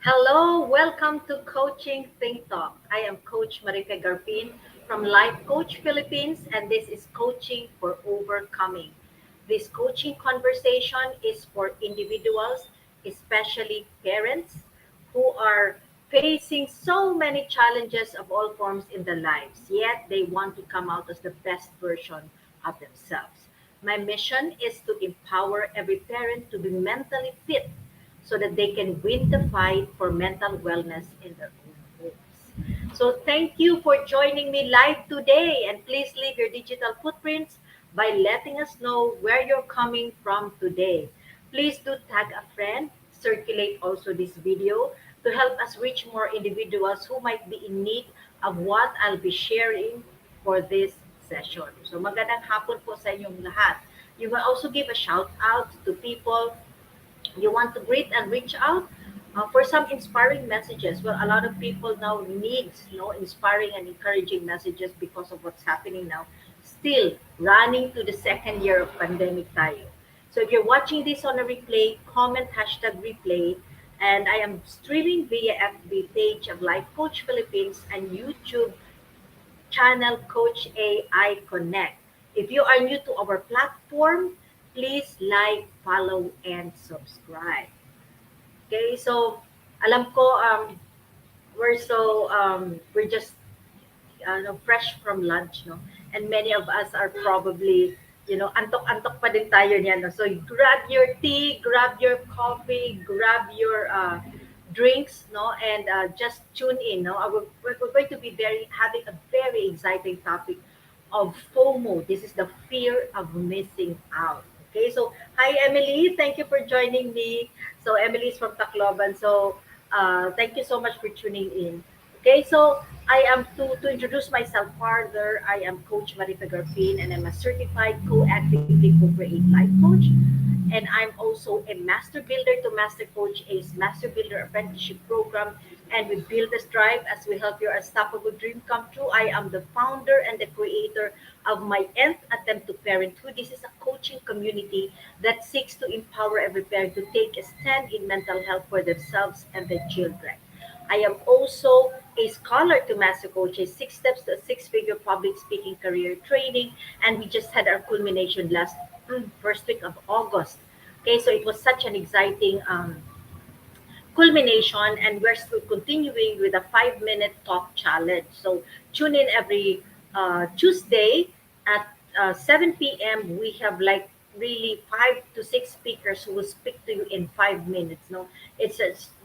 Hello, welcome to Coaching Think Talk. I am Coach Marife Garfin from Life Coach Philippines, and this is Coaching for Overcoming. This coaching conversation is for individuals, especially parents, who are facing so many challenges of all forms in their lives, yet they want to come out as the best version of themselves. My mission is to empower every parent to be mentally fit so that they can win the fight for mental wellness in their own homes. So, thank you for joining me live today, and please leave your digital footprints by letting us know where you're coming from today. Please do tag a friend, circulate also this video to help us reach more individuals who might be in need of what I'll be sharing for this session. So magandang hapon po sa inyong lahat. You will also give a shout out to people you want to greet and reach out for some inspiring messages. Well, a lot of people now needs inspiring and encouraging messages because of what's happening now. Still running to the second year of pandemic tayo. So if you're watching this on a replay, comment hashtag replay. And I am streaming via FB page of Life Coach Philippines and YouTube channel Coach AI Connect. If you are new to our platform, please like, follow, and subscribe. Okay, so alam ko we're just fresh from lunch, no? And many of us are probably, antok-antok pa din tayo niyan, no? So grab your tea, grab your coffee, grab your drinks, no? And just tune in, no? We're going to be having a very exciting topic of FOMO. This is the fear of missing out. Okay, so hi Emily, thank you for joining me. So Emily is from Tacloban. So thank you so much for tuning in. Okay, so I am to introduce myself further. I am Coach Marife Garfin, and I'm a certified co-actively co-create life coach. And I'm also a master builder to master coach, a master builder apprenticeship program. And we build this drive as we help your unstoppable dream come true. I am the founder and the creator of my nth attempt to parenthood. This is a coaching community that seeks to empower every parent to take a stand in mental health for themselves and their children. I am also a scholar to Master Coach's Six Steps to a Six-Figure Public Speaking Career Training, and we just had our culmination last first week of August. Okay, so it was such an exciting culmination, and we're still continuing with a 5-minute talk challenge. So tune in every Tuesday at 7 p.m. We have like really 5 to 6 speakers who will speak to you in 5 minutes. No,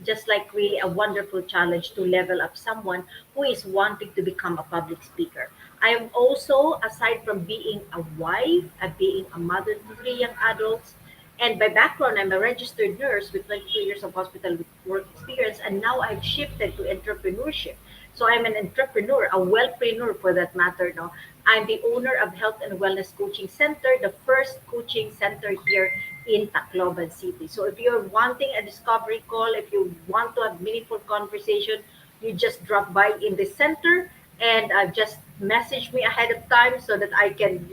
just like really a wonderful challenge to level up someone who is wanting to become a public speaker. I am also, aside from being a wife, being a mother to three young adults, and by background, I'm a registered nurse with 22 years of hospital work experience, and now I've shifted to entrepreneurship. So I'm an entrepreneur, a wellpreneur for that matter. No, I'm the owner of Health and Wellness Coaching Center, the first coaching center here in Tacloban City. So if you're wanting a discovery call, if you want to have meaningful conversation, you just drop by in the center and just message me ahead of time so that I can,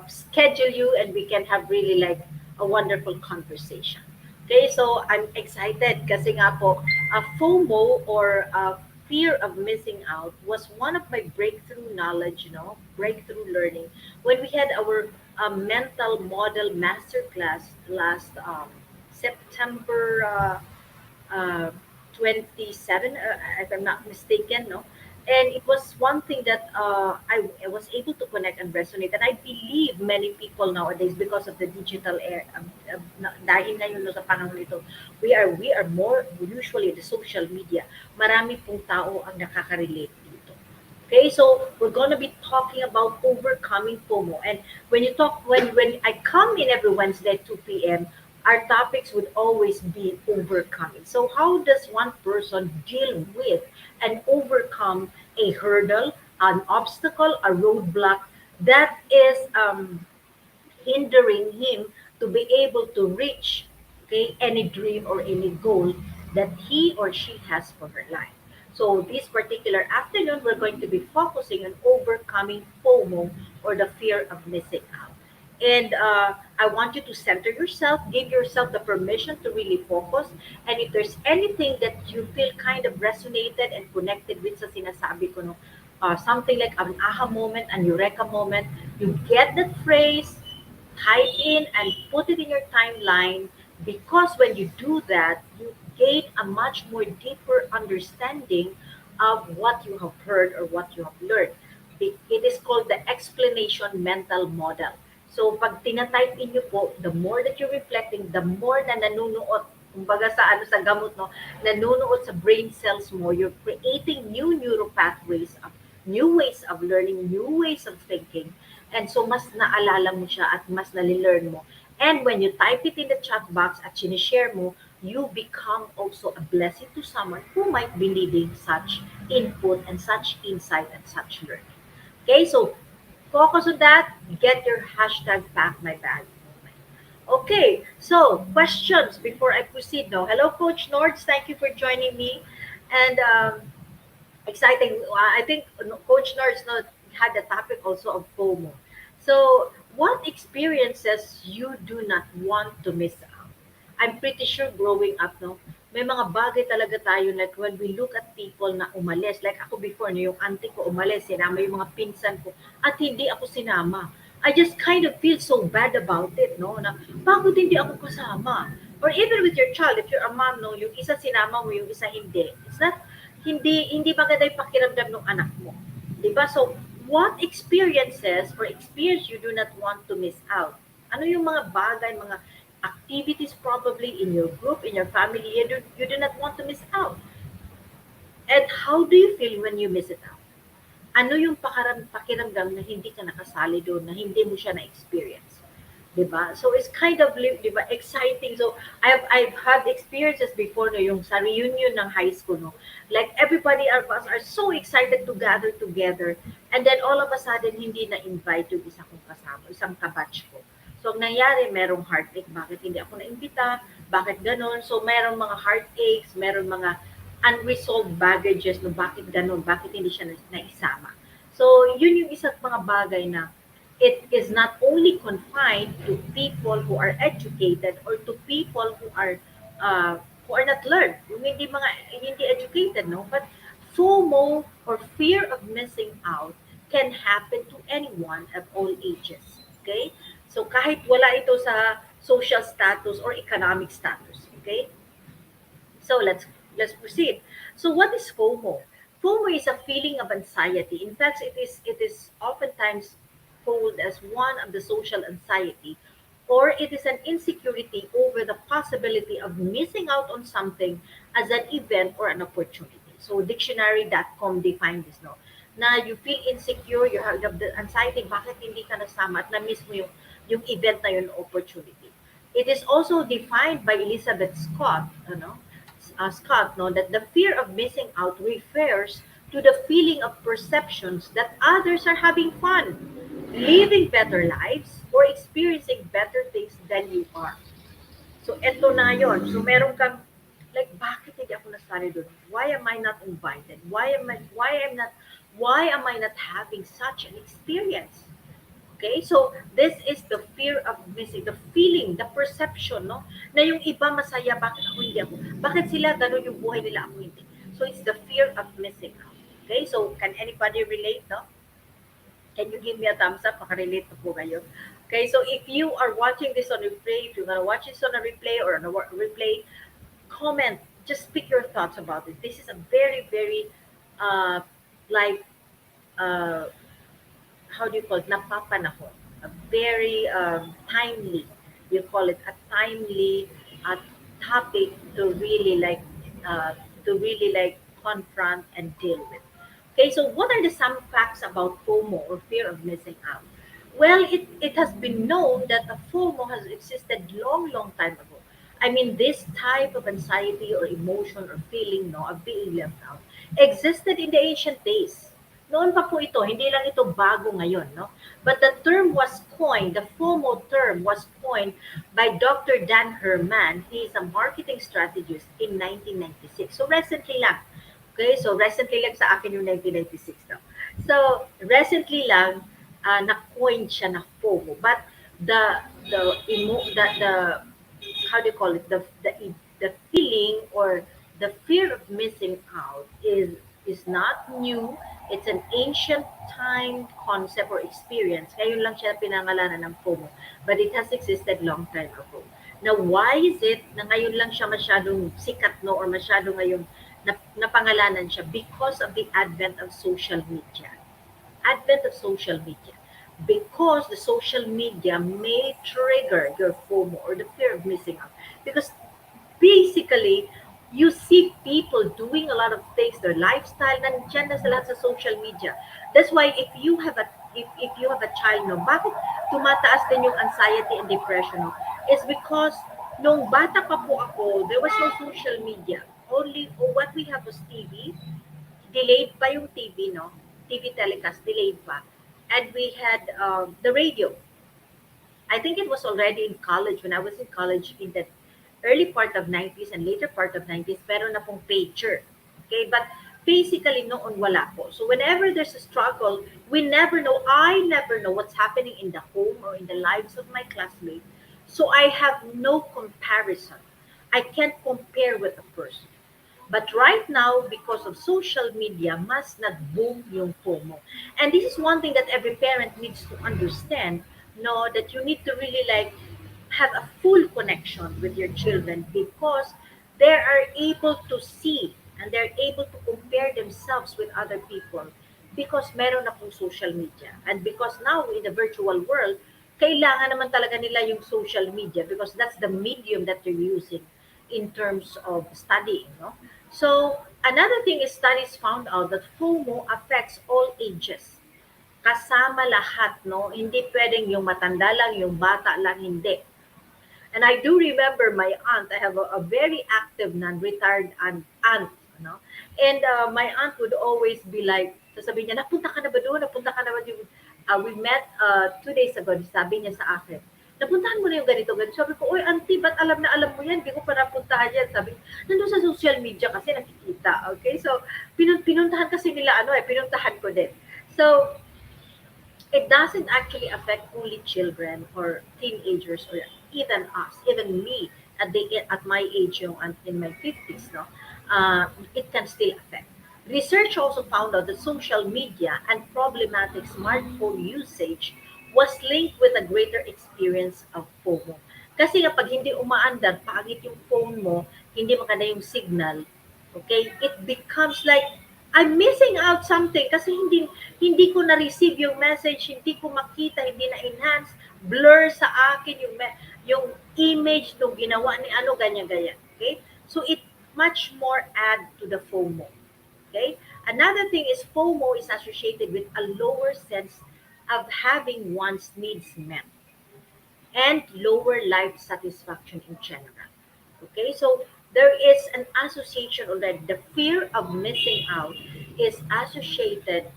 schedule you and we can have really like a wonderful conversation. Okay, so I'm excited kasi nga po, FOMO or fear of missing out was one of my breakthrough knowledge, breakthrough learning when we had our mental model masterclass last September uh, 27, if I'm not mistaken, no? And it was one thing that I was able to connect and resonate. And I believe many people nowadays, because of the digital era, dahil ngayon no, sa panahon nito, we are more usually the social media. Marami pong tao ang nakaka-relate dito. Okay, so we're gonna be talking about overcoming FOMO. And when I come in every Wednesday at 2 p.m., our topics would always be overcoming. So how does one person deal with and overcome a hurdle, an obstacle, a roadblock that is hindering him to be able to reach, okay, any dream or any goal that he or she has for her life. So this particular afternoon, we're going to be focusing on overcoming FOMO or the fear of missing out. And I want you to center yourself, give yourself the permission to really focus. And if there's anything that you feel kind of resonated and connected with sa sinasabi ko, no, something like an aha moment, an eureka moment, you get that phrase, type in and put it in your timeline, because when you do that, you gain a much more deeper understanding of what you have heard or what you have learned. It is called the explanation mental model. So pag tina-type in niyo po, the more that you're reflecting, the more na nanunuot, kumbaga sa ano sa gamot, no, nanunuot sa brain cells mo, you're creating new neural pathways, new ways of learning, new ways of thinking. And so mas naalala mo siya at mas nalilearn mo. And when you type it in the chat box at sinishare mo, you become also a blessing to someone who might be needing such input and such insight and such learning. Okay, so focus on that. Get your hashtag pack my bag. Okay, so questions before I proceed now. Hello, Coach Nords. Thank you for joining me. And exciting. I think Coach Nords had the topic also of FOMO. So, what experiences you do not want to miss out? I'm pretty sure growing up, no, may mga bagay talaga tayo like when we look at people na umalis, like ako before, no, yung auntie ko umalis, sinama yung mga pinsan ko, at hindi ako sinama. I just kind of feel so bad about it, no, na bakit hindi ako kasama? Or even with your child, if you're a mom, no, yung isa sinama mo, yung isa hindi. It's not, hindi maganda yung pakiramdam ng anak mo. 'Di ba? So, what experiences or experience you do not want to miss out? Ano yung mga bagay, mga activities probably in your group, in your family, you do not want to miss out? And how do you feel when you miss it out? Ano yung pakiramdam na hindi ka nakasali doon, na hindi mo siya na-experience? 'Di ba? So it's kind of 'di ba, exciting. So I've had experiences before, no, yung sa reunion ng high school, no. Like everybody of us are so excited to gather together, and then all of a sudden hindi na invite yung isa kong kasama, isang kabatch ko. So ang nangyari, merong heartache, bakit hindi ako naimbita? Bakit ganon? So merong mga heartaches, merong mga unresolved baggages, no, bakit ganon? Bakit hindi siya naisama? So yun yung isang mga bagay na it is not only confined to people who are educated or to people uh, who are not learned, yung hindi educated, no, but FOMO or fear of missing out can happen to anyone of all ages. Okay, so kahit wala ito sa social status or economic status. Okay, so let's proceed. So what is FOMO? FOMO is a feeling of anxiety. In fact, it is oftentimes called as one of the social anxiety, or it is an insecurity over the possibility of missing out on something as an event or an opportunity. So dictionary.com define this, no. Na you feel insecure, you have the anxiety, bakit hindi ka nasama at na-miss mo yung event na yun, opportunity. It is also defined by Elizabeth Scott, Scott, no, that the fear of missing out refers to the feeling of perceptions that others are having fun, living better lives, or experiencing better things than you are. So, eto na yon. So, meron kang, like, bakit hindi ako nasali doon? Why am I not invited? Why am I not having such an experience? Okay, so this is the fear of missing, the feeling, the perception, no? Na yung iba masaya, bakit ako hindi ako? Bakit sila ganun yung buhay nila, ako hindi? So it's the fear of missing out. Okay, so can anybody relate, no? Can you give me a thumbs up? Makarelate na po kayo. Okay, so if you are watching this on replay, if you're gonna watch this on a replay or on a replay, comment. Just speak your thoughts about it. This is a very, very, uh, like, uh, how do you call it, napapanahon, a very timely, you call it a timely uh, topic to really uh, confront and deal with. Okay, so what are the some facts about FOMO or fear of missing out? Well, it has been known that a FOMO has existed long time ago. I mean, this type of anxiety or emotion or feeling, no, of being left out existed in the ancient days. Noon pa po ito, hindi lang ito bago ngayon, no? But the term was coined, the FOMO term was coined by Dr. Dan Herman. He is a marketing strategist in 1996. So recently lang. Okay, so recently lang sa akin yung 1996, no? So recently lang na-coin siya na FOMO. But the the how do you call it, the feeling or the fear of missing out is not new. It's an ancient time concept or experience. Ngayon lang siya pinangalanan ng FOMO, but it has existed long time ago. Now, why is it na ngayon lang siya masyadong sikat, no, or masyado ngayon napangalanan siya? Because of the advent of social media. Advent of social media. Because the social media may trigger your FOMO or the fear of missing out. Because basically, you see people doing a lot of things, their lifestyle, nandiyan na sa lahat sa social media. That's why if you have a child, no, bakit tumataas din yung anxiety and depression, no? Is because nung bata pa po ako, there was no social media. Only what we have was TV. Delayed pa yung TV, no? TV telecast, delayed pa. And we had the radio. I think it was already in college, when I was in college in the early part of 90s and later part of 90s, meron na pong pager. Okay, but basically noon wala po. So whenever there's a struggle, I never know what's happening in the home or in the lives of my classmates. So I have no comparison. I can't compare with a person. But right now, because of social media, mas nag-boom yung FOMO. And this is one thing that every parent needs to understand, no, that you need to really like have a full connection with your children because they are able to see and they're able to compare themselves with other people because meron na pong social media. And because now in the virtual world, kailangan naman talaga nila yung social media because that's the medium that they're using in terms of studying, no? So, another thing is studies found out that FOMO affects all ages. Kasama lahat, no? Hindi pwedeng yung matanda lang, yung bata lang, hindi. And I do remember my aunt. I have a very active non-retired aunt, no? And my aunt would always be like, sasabihin niya, napunta ka na ba doon? Napunta ka na ba doon? We met 2 days ago. Sabi niya sa akin, napuntahan mo na yung ganito, ganito. Sabi ko, oy, auntie, ba't alam na alam mo yan? Hindi ko pa napuntahan yan. Sabi, nandun sa social media kasi nakikita. Okay? So, pinuntahan kasi nila, pinuntahan ko din. So, it doesn't actually affect only children or teenagers or even us, even me at my age, yung in my 50s, no, it can still affect. Research also found out that social media and problematic smartphone usage was linked with a greater experience of FOMO. Kasi kapag hindi umaandar, pangit yung phone mo, hindi maganda yung signal, okay, it becomes like I'm missing out something kasi hindi ko na-receive yung message, hindi ko makita, hindi na-enhance, blur sa akin yung image nung ginawa ni ano, ganyan-ganyan. Okay? So it much more add to the FOMO. Okay? Another thing is FOMO is associated with a lower sense of having one's needs met and lower life satisfaction in general. Okay, so there is an association already. The fear of missing out is associated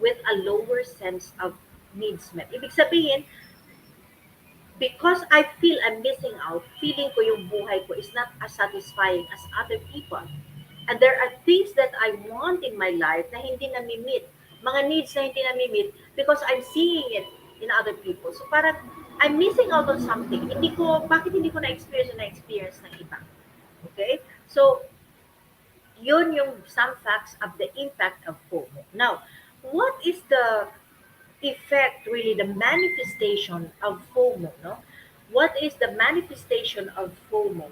with a lower sense of needs met. Ibig sabihin, because I feel I'm missing out, feeling ko yung buhay ko is not as satisfying as other people. And there are things that I want in my life na hindi nami-meet. Mga needs na hindi nami-meet because I'm seeing it in other people. So parang I'm missing out on something. Bakit hindi ko na-experience o na-experience ng iba? Okay? So, yun yung some facts of the impact of FOMO. Now, what is the effect, really, the manifestation of FOMO, no? What is the manifestation of FOMO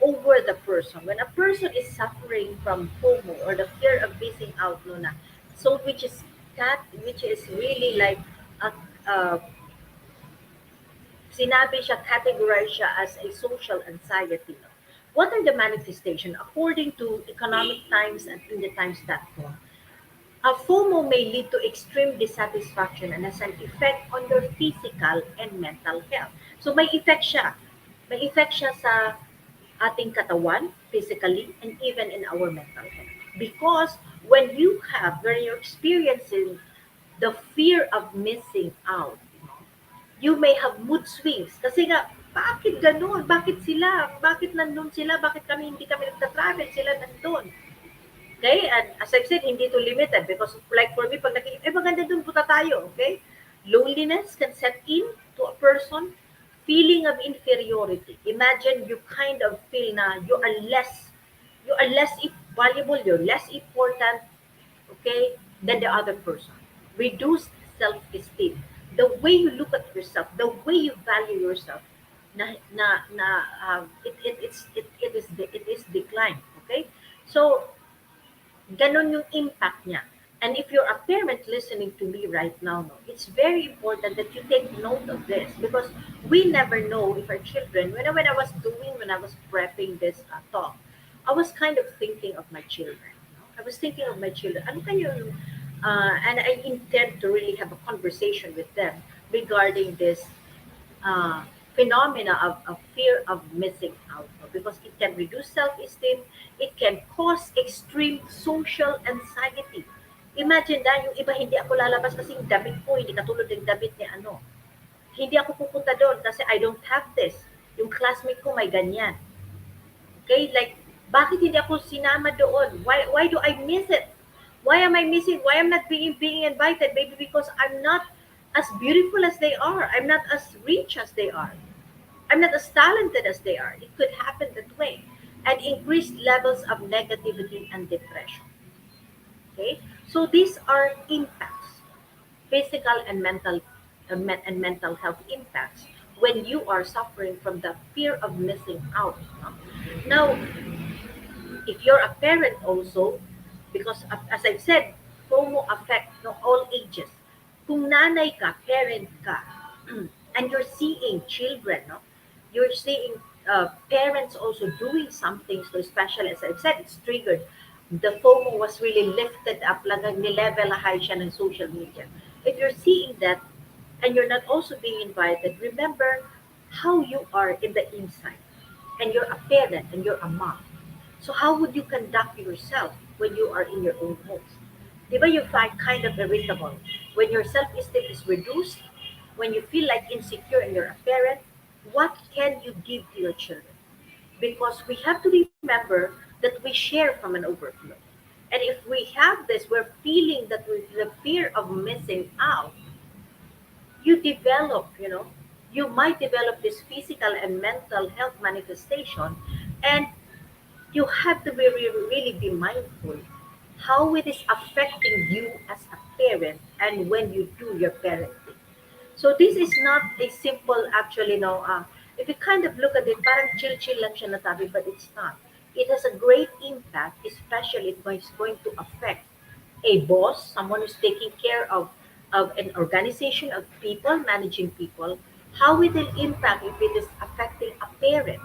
over the person? When a person is suffering from FOMO or the fear of missing out, no, na, so which is really like a, a sinabi siya, categorized siya as a social anxiety. No? What are the manifestation? According to Economic Times and in the Times platform, a FOMO may lead to extreme dissatisfaction and has an effect on your physical and mental health. So may effect siya. May effect siya sa ating katawan, physically, and even in our mental health. Because when you're experiencing the fear of missing out, you may have mood swings. Kasi nga, bakit ganun? Bakit sila? Bakit nandun sila? Bakit hindi kami nagta-travel? Sila nandun. Okay? And as I've said, hindi to limited because like for me, pag maganda dun, punta tayo. Okay? Loneliness can set in to a person, feeling of inferiority. Imagine you kind of feel na you are less valuable, you're less important, okay, than the other person. Reduced self-esteem. The way you look at yourself, the way you value yourself, it is decline. Okay, so ganon yung impact niya. And if you're a parent listening to me right now, no, it's very important that you take note of this because we never know if our children, when I was prepping this talk, I was kind of thinking of my children. No? I was thinking of my children. Ano kayo, and I intend to really have a conversation with them regarding this uh, phenomena of fear of missing out, no? Because it can reduce self-esteem, it can cause extreme social anxiety. Imagine na yung iba hindi ako lalabas kasi yung damit ko hindi katulad ng damit ni ano. Hindi ako pupunta doon kasi I don't have this. Yung classmate ko may ganyan. Okay, like bakit hindi ako sinama doon? Why do I miss it? Why am I missing? Why am I not being invited? Maybe because I'm not as beautiful as they are. I'm not as rich as they are. I'm not as talented as they are. It could happen that way. And increased levels of negativity and depression. Okay? So these are impacts, physical and mental health impacts when you are suffering from the fear of missing out. No? Now, if you're a parent also, because as I've said, FOMO affects no, all ages. Kung nanay ka, parent ka, and you're seeing children, no, you're seeing parents also doing something so special, as I've said, it's triggered. The FOMO was really lifted up, lang ni-level high siya ng social media. If you're seeing that, and you're not also being invited, remember how you are in the inside. And you're a parent and you're a mom. So how would you conduct yourself when you are in your own home? Di ba you find kind of irritable? When your self-esteem is reduced, when you feel like insecure and you're a parent, what can you give to your children? Because we have to remember that we share from an overflow. And if we have this, we're feeling that with the fear of missing out, you develop, you might develop this physical and mental health manifestation. And you have to really be mindful how it is affecting you as a parent and when you do your parenting. So this is not a simple, actually, no, if you kind of look at it, parang chill-chill lang siya na tabi, but it's not. It has a great impact, especially if it's going to affect a boss, someone who's taking care of an organization of people, managing people, how will it impact if it is affecting a parent?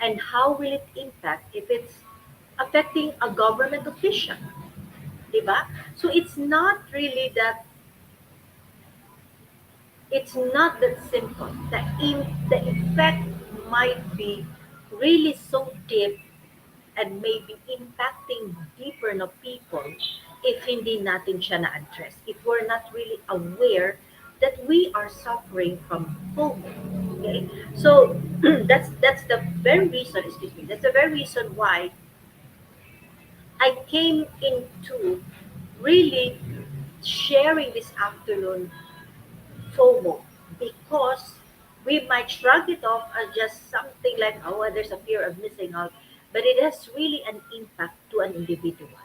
And how will it impact if it's affecting a government official? Diba? So it's not that simple. The effect might be really so deep and maybe impacting deeper na people if hindi natin siya na-address. If we're not really aware that we are suffering from FOMO. Okay? So that's the very reason, excuse me, that's the very reason why I came into really sharing this afternoon FOMO because we might shrug it off as just something like, oh, there's a fear of missing out, but it has really an impact to an individual.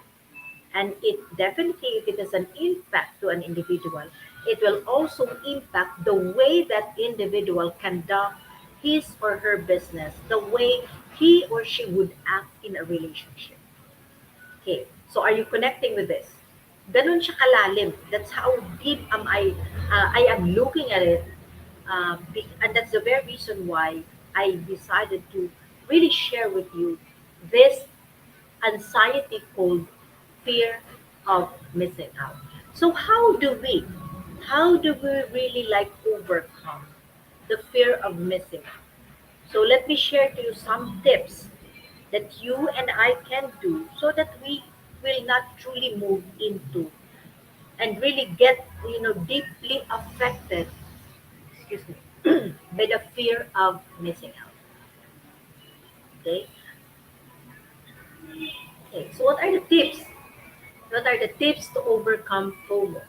And it definitely, if it has an impact to an individual, it will also impact the way that individual conduct his or her business, the way he or she would act in a relationship. Okay, so are you connecting with this? Ganun siya kalalim. That's how deep I am looking at it. And that's the very reason why I decided to really share with you this anxiety called fear of missing out. So how do we really like overcome the fear of missing out? So let me share to you some tips that you and I can do so that we will not truly move into and really get deeply affected, excuse me, by the fear of missing out. Okay. Okay. So what are the tips? What are the tips to overcome FOMO?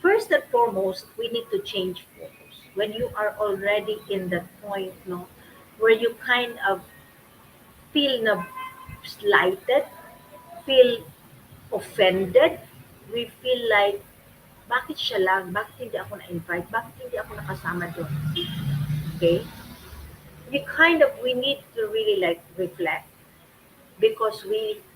First and foremost, we need to change focus. When you are already in that point, no, where you kind of feel na slighted, feel offended, we feel like, bakit siya lang? Bakit hindi ako na-invite? Bakit hindi ako nakasama doon? Okay? We need to really like reflect because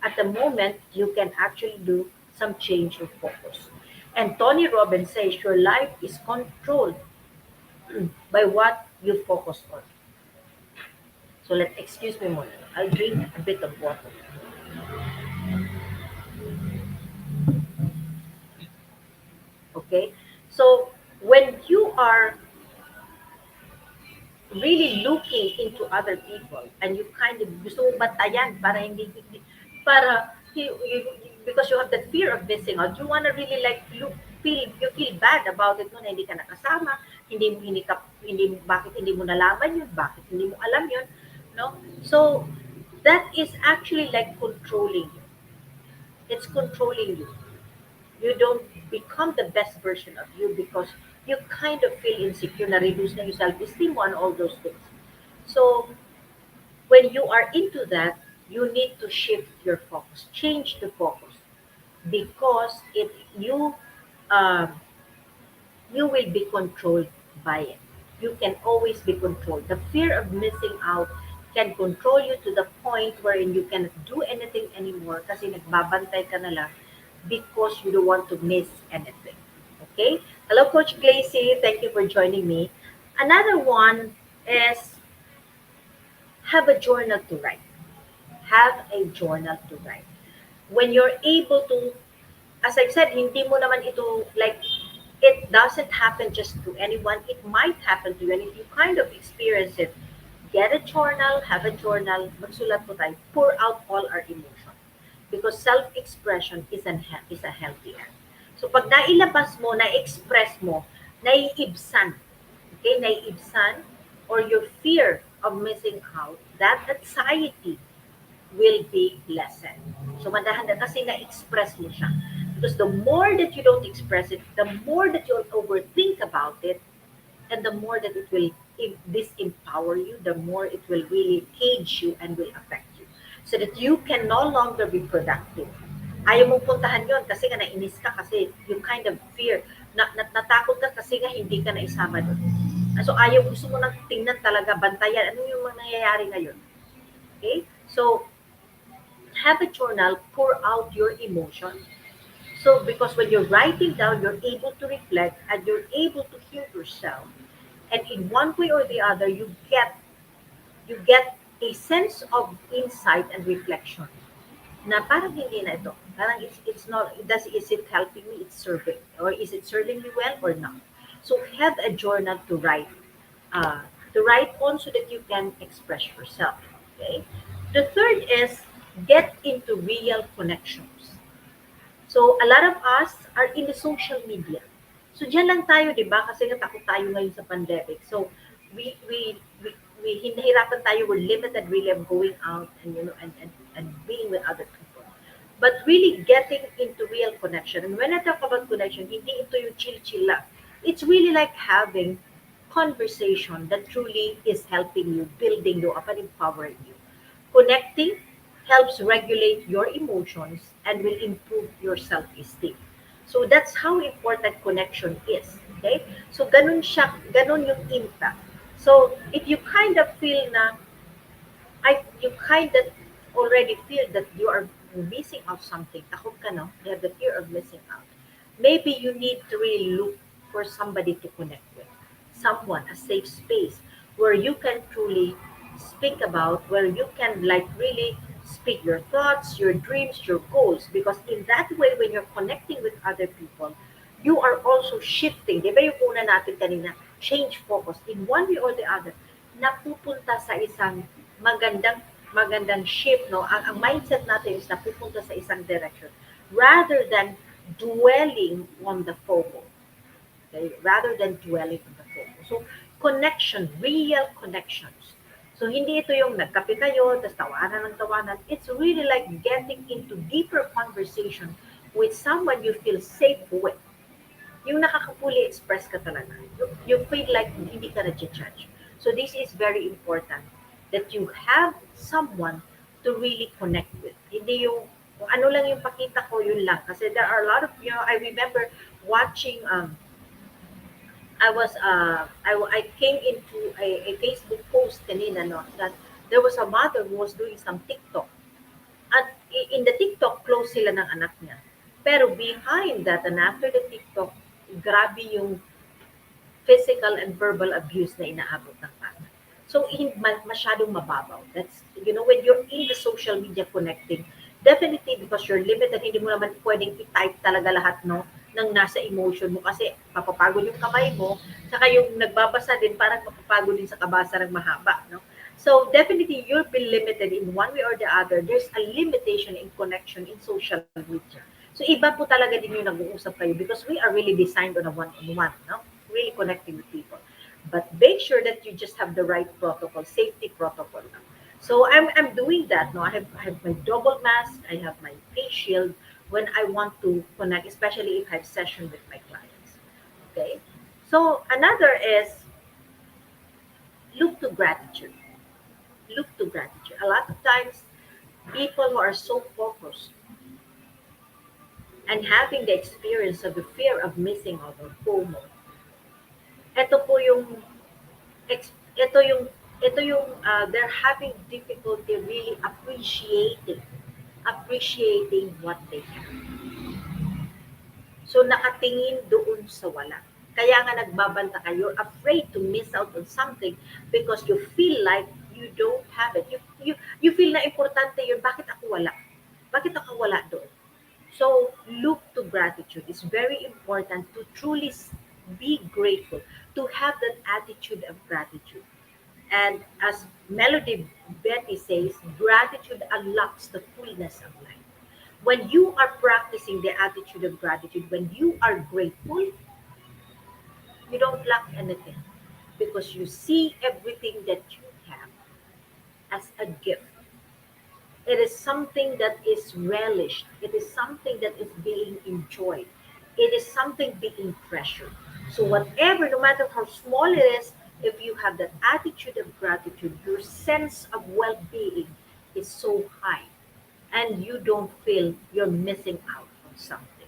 at the moment, you can actually do some change of focus. And Tony Robbins says your life is controlled by what you focus on. So excuse me muna. I'll drink a bit of water. Okay? So when you are really looking into other people and you kind of gusto mong bantayan para para because you have that fear of missing out, you want to really like you feel bad about it no na hindi ka nakasama, bakit hindi mo nalaman yun, bakit hindi mo alam yun, no? So that is actually like controlling you. It's controlling you. You don't become the best version of you because you kind of feel insecure, na-reduce na yung self-esteem mo and all those things. So, when you are into that, you need to shift your focus, change the focus, because uh, you will be controlled by it. You can always be controlled. The fear of missing out can control you to the point wherein you cannot do anything anymore kasi nagbabantay ka na lang because you don't want to miss anything. Okay? Hello, Coach Glacy. Thank you for joining me. Another one is have a journal to write. Have a journal to write. When you're able to, as I've said, hindi mo naman ito, like, it doesn't happen just to anyone. It might happen to you. And if you kind of experience it, get a journal, have a journal, magsulat po tayo, pour out all our emotions. Because self-expression is a healthy act. So pag nailabas mo, na-express mo, naiibsan, okay, naiibsan, or your fear of missing out, that anxiety will be lessened. So madahan na kasi na-express mo siya. Because the more that you don't express it, the more that you'll overthink about it, and the more that it will disempower you, the more it will really cage you and will affect you. So that you can no longer be productive. Ayaw mong puntahan yon kasi nga nainis ka kasi you kind of fear, natakot ka kasi nga hindi ka na isama doon. So ayaw, gusto mo nang tingnan talaga, bantayan, ano yung mga nangyayari ngayon. Okay? So, have a journal, pour out your emotions. So, because when you're writing down, you're able to reflect and you're able to hear yourself. And in one way or the other, you get a sense of insight and reflection. Na parang hindi na ito. Parang it's not, is it helping me? It's serving. Or is it serving me well or not? So have a journal uh, to write on so that you can express yourself. Okay. The third is get into real connections. So, a lot of us are in the social media. So, diyan lang tayo, di ba? Kasi natakot tayo ngayon sa pandemic. So, we hinahirapan tayo, we're limited really of going out and, and being with other people. But really getting into real connection. And when I talk about connection, hindi ito yung chill-chill lang. It's really like having conversation that truly is helping you, building you up and empowering you. Connecting helps regulate your emotions and will improve your self-esteem. So that's how important connection is. Okay? So ganun yung impact. So if you kind of feel na, you kind of already feel that you are missing out something, takot ka no, you have the fear of missing out. Maybe you need to really look for somebody to connect with. Someone, a safe space where you can truly speak about, where you can like really speak your thoughts, your dreams, your goals. Because in that way, when you're connecting with other people, you are also shifting. Di ba yung una natin kanina, change focus in one way or the other, napupunta sa isang magandang shift, no? Ang mindset natin is napupunta sa isang direction rather than dwelling on the FOMO. Okay? Rather than dwelling on the FOMO. So, connection, real connections. So, hindi ito yung nagkape kayo, tapos tawanan ng tawanan. It's really like getting into deeper conversation with someone you feel safe with. yung nakaka-fully express ka talaga. You feel like hindi ka na-judge. So this is very important that you have someone to really connect with. Hindi yung kung ano lang yung pakita ko, yun lang. Kasi there are a lot of, I remember watching, I came into a Facebook post kanina, no, that there was a mother who was doing some TikTok. At in the TikTok, close sila ng anak niya. Pero behind that and after the TikTok, grabe yung physical and verbal abuse na inaabot ng bata. So, masyadong mababaw. That's, when you're in the social media connecting, definitely because you're limited, hindi mo naman pwedeng i-type talaga lahat, no, ng nasa emotion mo kasi papapagod yung kamay mo, saka yung nagbabasa din, parang papapagod din sa kabasa ng mahaba, no? So, definitely, you'll be limited in one way or the other. There's a limitation in connection in social media. So, iba po talaga din yung nag-uusap kayo because we are really designed on a one-on-one, no? Really connecting with people. But make sure that you just have the right protocol, safety protocol. So I'm doing that. No, I have my double mask, I have my face shield when I want to connect, especially if I have session with my clients. Okay. So another is look to gratitude. Look to gratitude. A lot of times, people who are so focused and having the experience of the fear of missing out or FOMO, ito po yung ito yung they're having difficulty really appreciating what they have. So nakatingin doon sa wala. Kaya nga nagbabanta ka, you're afraid to miss out on something because you feel like you don't have it. You feel na importante yun, bakit ako wala? Bakit ako wala doon? So look to gratitude. It's very important to truly be grateful, to have that attitude of gratitude. And as Melody Betty says, gratitude unlocks the fullness of life. When you are practicing the attitude of gratitude, when you are grateful, you don't lack anything because you see everything that you have as a gift. It is something that is relished. It is something that is being enjoyed. It is something being treasured. So, whatever, no matter how small it is, if you have that attitude of gratitude, your sense of well being is so high and you don't feel you're missing out on something.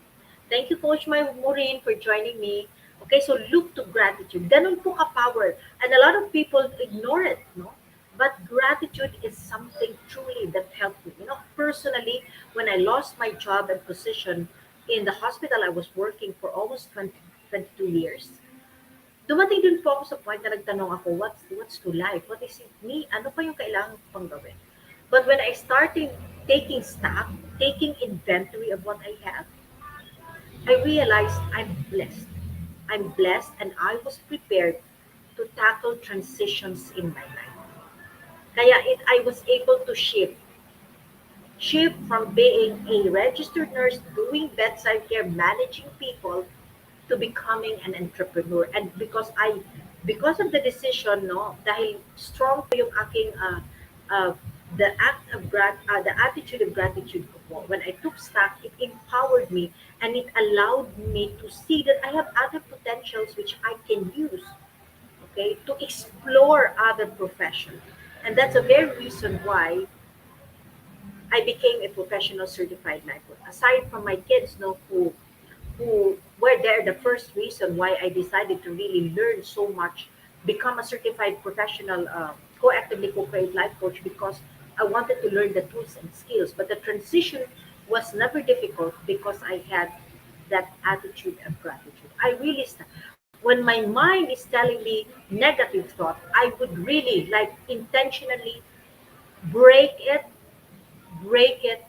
Thank you, Coach Maureen, for joining me. Okay, so look to gratitude. Ganun po ka-power. And a lot of people ignore it, no? But gratitude is something truly that helped me. Personally, when I lost my job and position in the hospital I was working for almost 22 years, dumating din po ako sa point na nagtanong ako, what's to life? What is it me? Ano pa yung kailangan ko pang gawin? But when I started taking stock, taking inventory of what I have, I realized I'm blessed. I'm blessed and I was prepared to tackle transitions in my life. Kaya I was able to shift from being a registered nurse, doing bedside care, managing people, to becoming an entrepreneur. And because of the decision, no, dahil strong po yung aking the attitude of gratitude ko po. When I took stock, it empowered me and it allowed me to see that I have other potentials which I can use, okay, to explore other professions. And that's a very reason why I became a professional certified life coach. Aside from my kids, no, who were there the first reason why I decided to really learn so much, become a certified professional co-actively co-create life coach because I wanted to learn the tools and skills. But the transition was never difficult because I had that attitude of gratitude. I really when my mind is telling me negative thought, I would really like intentionally break it, break it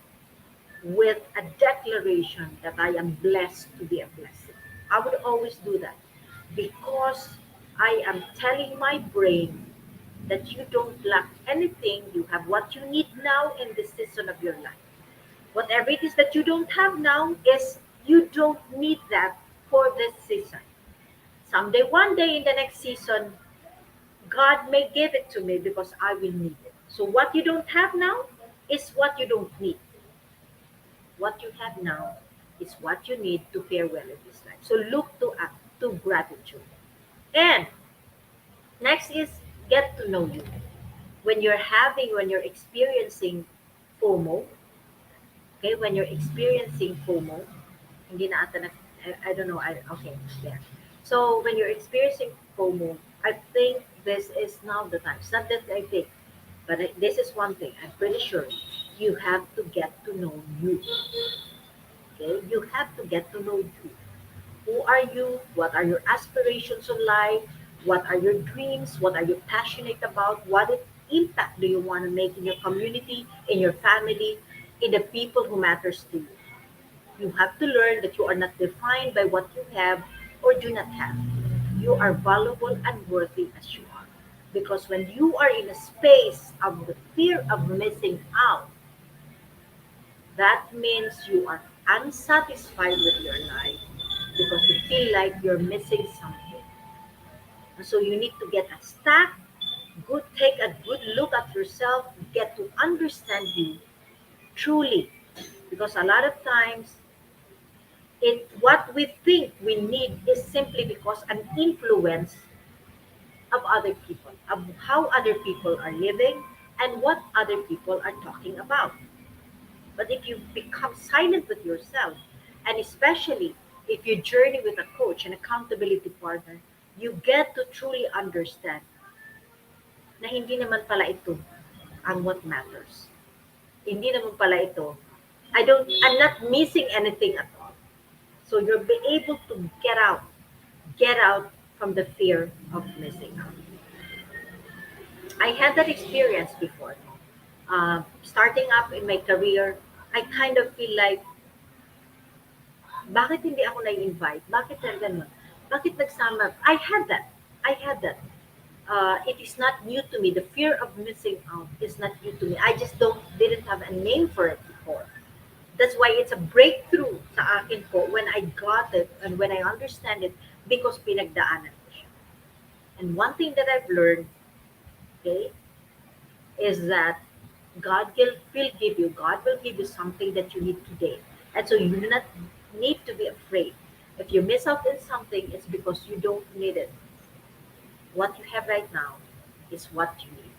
with a declaration that I am blessed to be a blessing. I would always do that because I am telling my brain that you don't lack anything. You have what you need now in this season of your life. Whatever it is that you don't have now is you don't need that for this season. Someday, one day in the next season, God may give it to me because I will need it. So what you don't have now is what you don't need. What you have now is what you need to fare well in this life. So look to gratitude. And next is get to know you. When you're experiencing FOMO, okay, when you're experiencing FOMO, hindi na ata I don't know, okay, yeah. So when you're experiencing FOMO, I think this is now the time. It's not that I think, but this is one thing. I'm pretty sure you have to get to know you. Okay, you have to get to know you. Who are you? What are your aspirations in life? What are your dreams? What are you passionate about? Impact do you want to make in your community, in your family, in the people who matters to you? You have to learn that you are not defined by what you have or do not have. You are valuable and worthy as you are. Because when you are in a space of the fear of missing out, that means you are unsatisfied with your life because you feel like you're missing something. And so you need to get a stack, take a good look at yourself, get to understand you truly. Because a lot of times what we think we need is simply because an influence of other people, of how other people are living and what other people are talking about. But if you become silent with yourself, and especially if you journey with a coach, an accountability partner, you get to truly understand na hindi naman pala ito ang what matters. Hindi naman pala ito. I'm not missing anything at all. So you'll be able to get out from the fear of missing out. I had that experience before. Starting up in my career, I kind of feel like, bakit hindi ako na-invite? Bakit na ganun? Bakit nagsama? I had that. It is not new to me. The fear of missing out is not new to me. I just didn't have a name for it before. That's why it's a breakthrough sa akin po when I got it and when I understand it because pinagdaanan ko siya. And one thing that I've learned, okay, is that God will give you something that you need today. And so you do not need to be afraid. If you miss out on something, it's because you don't need it. What you have right now is what you need.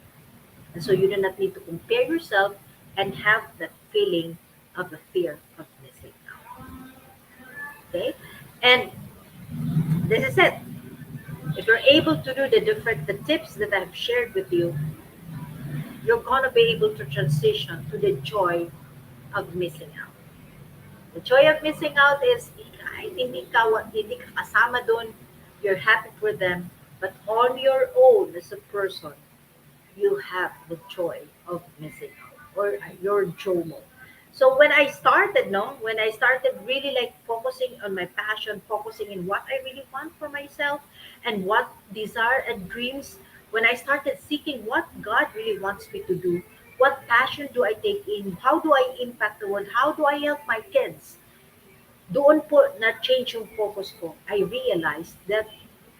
And so you do not need to compare yourself and have that feeling of the fear of missing out. Okay? And this is it. If you're able to do the tips that I've shared with you, you're gonna be able to transition to the joy of missing out. The joy of missing out is kahit hindi ka kasama doon, you're happy for them, but on your own as a person, you have the joy of missing out or your JOMO. So when I started really like focusing on my passion, focusing in what I really want for myself and what desire and dreams, when I started seeking what God really wants me to do, what passion do I take in, how do I impact the world, how do I help my kids, doon po na-change yung focus ko. I realized that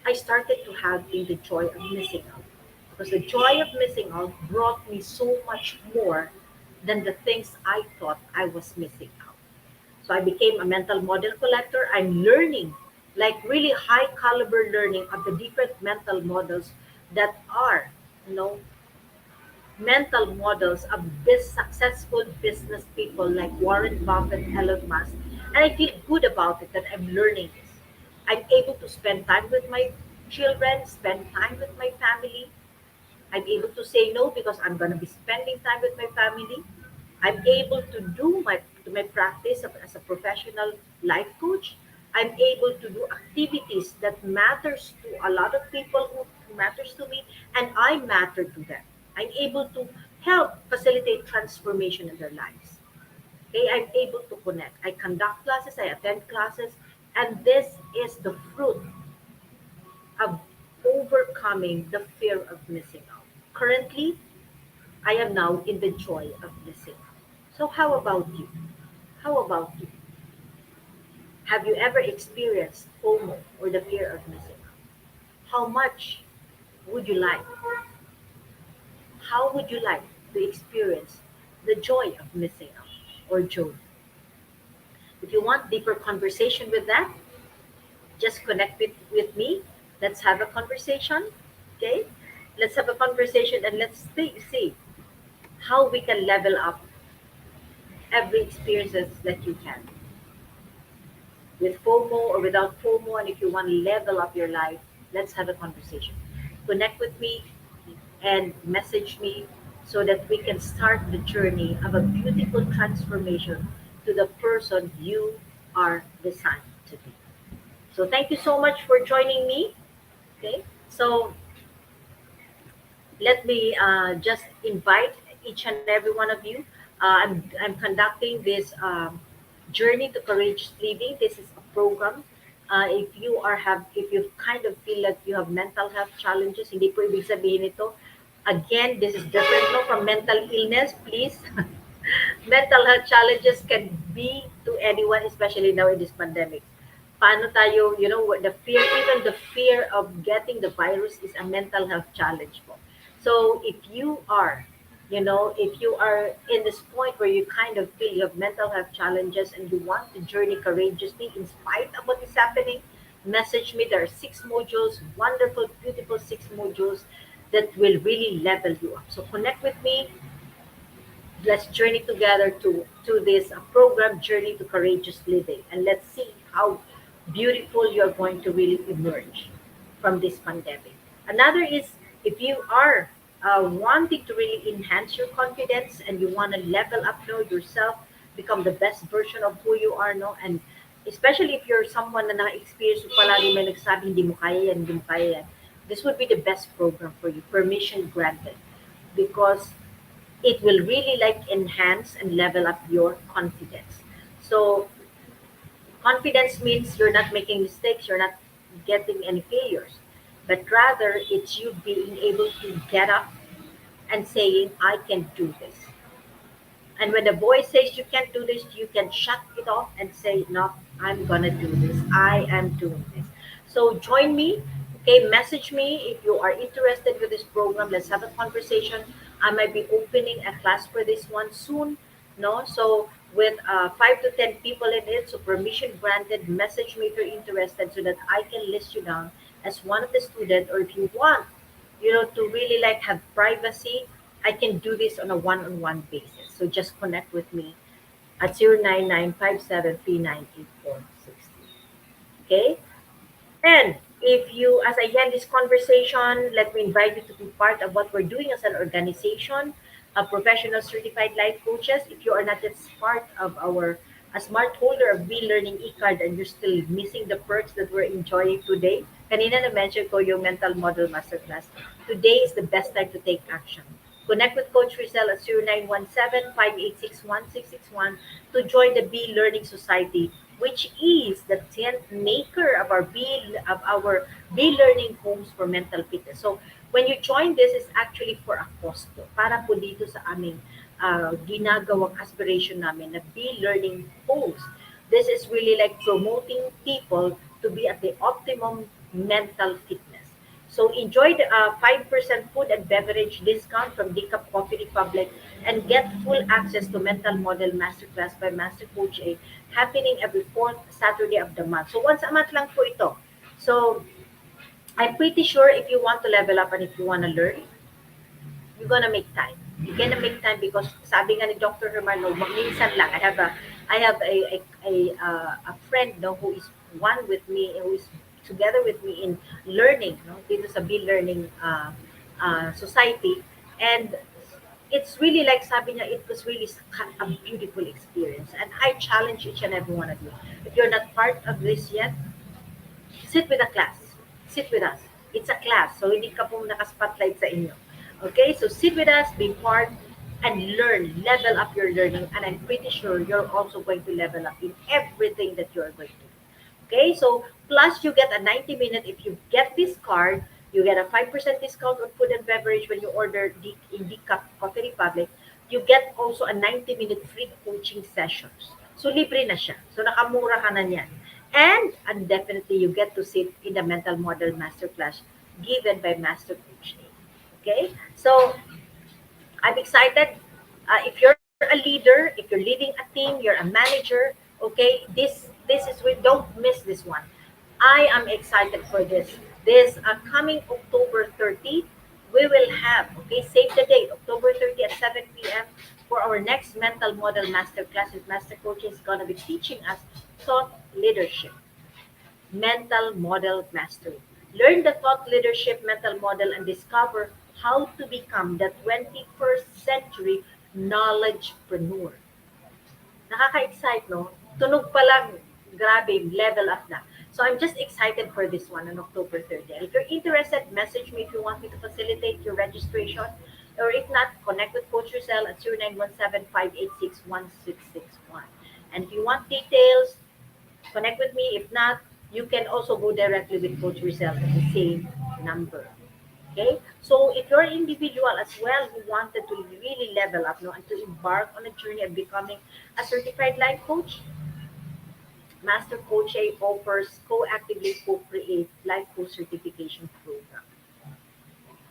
I started to have in the joy of missing out. Because the joy of missing out brought me so much more than the things I thought I was missing out. So I became a mental model collector. I'm learning, like really high caliber learning of the different mental models that are, you know, mental models of this successful business people like Warren Buffett, Elon Musk, and I feel good about it that I'm learning this. I'm able to spend time with my children, spend time with my family. I'm able to say no because I'm going to be spending time with my family. I'm able to my practice as a professional life coach. I'm able to do activities that matters to a lot of people who matters to me, and I matter to them. I'm able to help facilitate transformation in their lives. Okay, I'm able to connect. I conduct classes, I attend classes, and this is the fruit of overcoming the fear of missing out. Currently, I am now in the joy of missing out. So, how about you? How about you? Have you ever experienced FOMO or the fear of missing out? How much would you like? How would you like to experience the joy of missing out or joy? If you want deeper conversation with that, just connect with me. Let's have a conversation. Okay? Let's have a conversation and let's see how we can level up every experiences that you can with FOMO or without FOMO. And if you want to level up your life, let's have a conversation. Connect with me and message me so that we can start the journey of a beautiful transformation to the person you are designed to be. So thank you so much for joining me. Okay, so let me just invite each and every one of you. I'm conducting this journey to courageous living. This is a program. If you kind of feel like you have mental health challenges, hindi po ibig sabihin ito. Again, this is different no from mental illness. Please, mental health challenges can be to anyone, especially now in this pandemic. Paano tayo, the fear, even the fear of getting the virus is a mental health challenge po. So if you are in this point where you kind of feel you have mental health challenges and you want to journey courageously in spite of what is happening, message me. There are 6 modules, wonderful, beautiful 6 modules that will really level you up. So connect with me. Let's journey together to this program, Journey to Courageous Living, and let's see how beautiful you're going to really emerge from this pandemic. Another is, if you are wanting to really enhance your confidence and you want to level up, know yourself, become the best version of who you are, no, and especially if you're someone na na-experience mo palagi may nagsabi hindi mo kaya yan, hindi mo kaya yan, this would be the best program for you. Permission granted, because it will really like enhance and level up your confidence. So confidence means you're not making mistakes, you're not getting any failures, but rather it's you being able to get up and saying, I can do this. And when the voice says you can't do this, you can shut it off and say, no, I'm gonna do this. I am doing this. So join me. Okay, message me if you are interested with this program. Let's have a conversation. I might be opening a class for this one soon. No, so with 5 to 10 people in it. So permission granted. Message me if you're interested so that I can list you down as one of the students. Or if you want, to really like have privacy, I can do this on a one-on-one basis. So just connect with me at 09957398460. Okay? And if you, as I end this conversation, let me invite you to be part of what we're doing as an organization of professional certified life coaches. If you are not yet part of a smart holder of learning e-card and you're still missing the perks that we're enjoying today, kanina na-mention ko yung mental model masterclass. Today is the best time to take action. Connect with Coach Rizal at 0917-586-1661 to join the Be Learning Society, which is the 10th maker of our Be Learning homes for mental fitness. So when you join this, is actually for a cost to. Para po dito sa aming ginagawang aspiration namin na Be Learning homes. This is really like promoting people to be at the optimum mental fitness. So enjoy the 5% food and beverage discount from Decaf Coffee Republic and get full access to Mental Model Masterclass by Master Coach A, happening every fourth Saturday of the month. So once a month lang po ito. So I'm pretty sure if you want to level up and if you want to learn, you're gonna make time. You're gonna make time because sabi nga ni Dr. Herman, no, minsan lang. I have a friend, no, who is one with me, who is together with me in learning, no, dito sa Be Learning Society, and it's really like sabi niya, it was really a beautiful experience, and I challenge each and every one of you. If you're not part of this yet, sit with a class. Sit with us. It's a class, so hindi ka pong nakaspotlight sa inyo. Okay, so sit with us, be part, and learn, level up your learning, and I'm pretty sure you're also going to level up in everything that you're going to do. Okay, so plus you get a 90-minute, if you get this card, you get a 5% discount on food and beverage when you order in Decaf Coffee Republic. You get also a 90-minute free coaching sessions. So libre na siya. So nakamura ka na niyan. And definitely you get to sit in the Mental Model Masterclass given by Master Coach A. Okay, so I'm excited. If you're a leader, if you're leading a team, you're a manager, or Okay, this is we don't miss this one. I am excited for this. This coming October 30, we will have, okay, save the date, October 30 at 7 p.m. for our next mental model master class with Master Coach is gonna be teaching us thought leadership, mental model mastery. Learn the thought leadership mental model and discover how to become the 21st century knowledgepreneur. Nakaka-excite, no? Tunog pa lang, grabe, level up na. So I'm just excited for this one on October 30. If you're interested, message me if you want me to facilitate your registration. Or if not, connect with Coach Rizal at 0917-586-1661. And if you want details, connect with me. If not, you can also go directly with Coach Rizal at the same number. Okay? So if you're an individual as well who wanted to really level up, no, and to embark on a journey of becoming a certified life coach, Master Coach A offers co-actively co-create life coach certification program.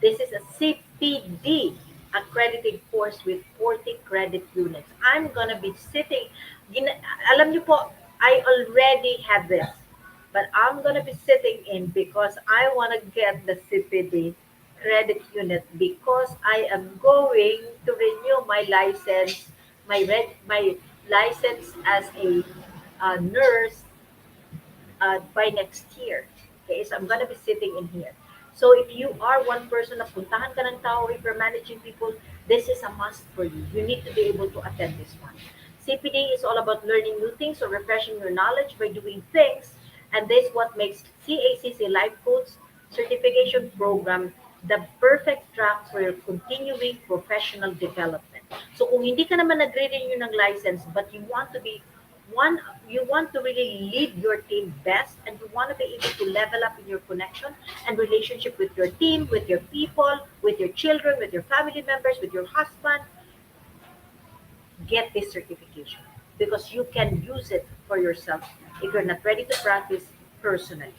This is a CPD accredited course with 40 credit units. I'm gonna be sitting, alam niyo po, I already have this, but I'm gonna be sitting in because I wanna get the CPD credit unit because I am going to renew my license, my license as a nurse by next year. Okay, so I'm gonna be sitting in here. So if you are one person na puntahan ka ng tao, if you're managing people, this is a must for you. You need to be able to attend this one. CPD is all about learning new things or refreshing your knowledge by doing things. And this is what makes CACC Life Coach Certification Program the perfect track for your continuing professional development. So kung hindi ka naman nagre-renew ng license but you want to be one, you want to really lead your team best and you want to be able to level up in your connection and relationship with your team, with your people, with your children, with your family members, with your husband, get this certification because you can use it for yourself if you're not ready to practice personally.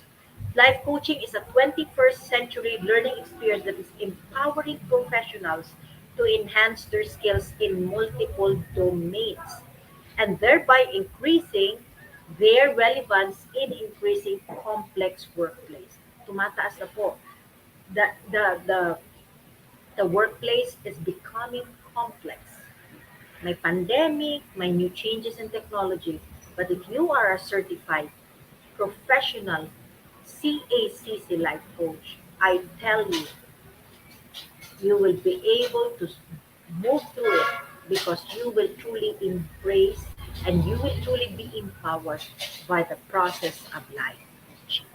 Life coaching is a 21st century learning experience that is empowering professionals to enhance their skills in multiple domains and thereby increasing their relevance in increasing complex workplace. Tumataas na po. The workplace is becoming complex. May pandemic, may new changes in technology. But if you are a certified professional CACC life coach, I tell you, you will be able to move through it because you will truly embrace and you will truly be empowered by the process of life coaching.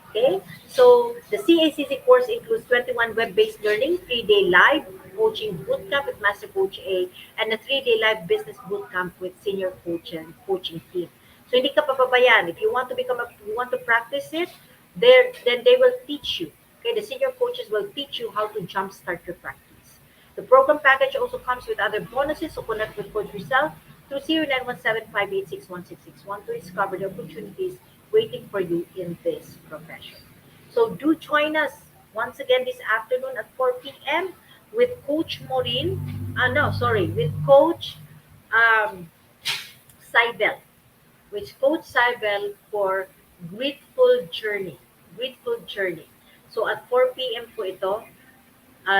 Okay, so the CACC course includes 21 web-based learning, 3-day live coaching bootcamp with Master Coach A, and a 3-day live business bootcamp with senior coach and coaching team. So hindi ka papabayaan. If you want to you want to practice it, then they will teach you. Okay, the senior coaches will teach you how to jumpstart your practice. The program package also comes with other bonuses, so connect with Coach Rizal through 0917-586-1661 to discover the opportunities waiting for you in this profession. So do join us once again this afternoon at 4 p.m. with Coach Maureen. No, sorry, with Coach um, Seibel, with Coach Seibel for Grateful Journey. Grateful Journey. So at 4 p.m. po ito,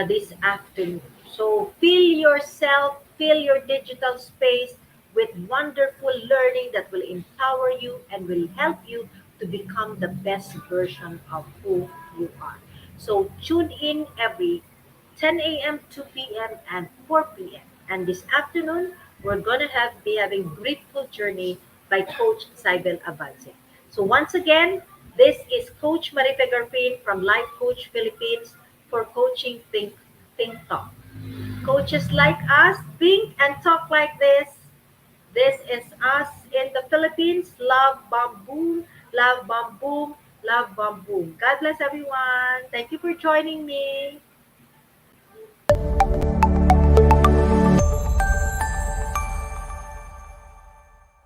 this afternoon. So fill yourself, fill your digital space with wonderful learning that will empower you and will help you to become the best version of who you are. So tune in every 10 a.m., 2 p.m., and 4 p.m. And this afternoon, we're gonna be having Grateful Journey by Coach Saibel Avance. So once again, this is Coach Marife Garfin from Life Coach Philippines for Coaching Think Talk. Coaches like us think and talk like this. This is us in the Philippines. Love, bomb, boom. Love, bomb, boom. Love, bomb, boom. God bless everyone. Thank you for joining me.